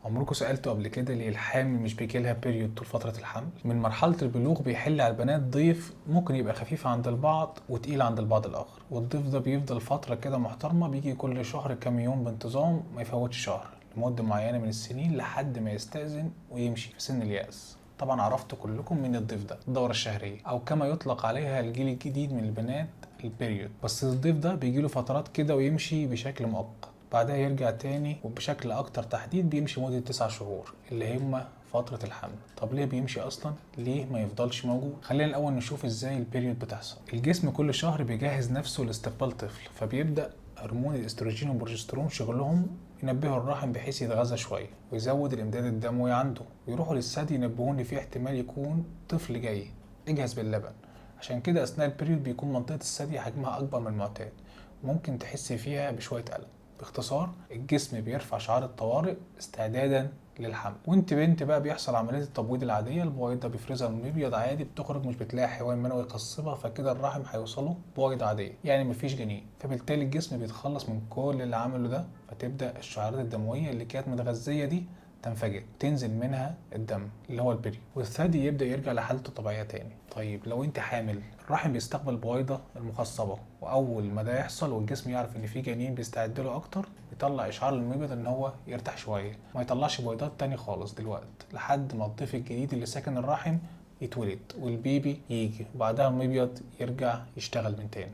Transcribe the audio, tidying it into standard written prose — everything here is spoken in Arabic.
عمركم سألتوا قبل كده ليه الحامل مش بيجيلها بيريود طول فترة الحمل؟ من مرحلة البلوغ بيحل على البنات ضيف ممكن يبقى خفيف عند البعض وتقيل عند البعض الآخر، والضيف ده بيفضل فترة كده محترمة، بيجي كل شهر كام يوم بانتظام، ما يفوتش شهر لمدة معينة من السنين لحد ما يستأذن ويمشي في سن اليأس. طبعا عرفتوا كلكم من الضيف ده الدورة الشهرية، أو كما يطلق عليها الجيل الجديد من البنات البيريود. بس الضيف ده بيجيله فترات كده ويمشي بشكل مؤقت، بعدها يرجع تاني، وبشكل اكتر تحديد بيمشي مدة 9 شهور اللي هم فترة الحمل. طب ليه بيمشي اصلا؟ ليه ما يفضلش موجود؟ خلينا الاول نشوف ازاي البيريود بتحصل. الجسم كل شهر بيجهز نفسه لاستقبال طفل، فبيبدأ هرمون الاستروجين والبروجسترون شغلهم ينبهوا الرحم بحيث يتغذى شوية ويزود الامداد الدموي عنده، ويروحوا للثدي ينبهون ان في احتمال يكون طفل جاي، اجهز باللبن. عشان كده اثناء البيريود بيكون منطقة الثدي حجمها اكبر من المعتاد، ممكن تحس فيها بشوية ألم. باختصار الجسم بيرفع شعار الطوارئ استعدادا للحمل. وانت بنت بقى بيحصل عمليه التبويض العاديه، البويضه بيفرزها المبيض عادي، بتخرج مش بتلاقي حيوان منوي يقصبها، فكده الرحم هيوصله بويضه عاديه يعني مفيش جنين، فبالتالي الجسم بيتخلص من كل اللي عمله ده، فتبدا الشعيرات الدمويه اللي كانت متغذيه دي تنفجر، تنزل منها الدم اللي هو البري، والثدي يبدا يرجع لحالته الطبيعيه تاني. طيب لو انت حامل، الرحم بيستقبل بويضه المخصبه، واول ما ده يحصل والجسم يعرف ان في جنين بيستعد له اكتر، يطلع اشعار للمبيض ان هو يرتاح شويه، ما يطلعش بويضات تاني خالص دلوقتي، لحد ما الضيف الجديد اللي ساكن الرحم يتولد والبيبي يجي، وبعدها المبيض يرجع يشتغل من تاني.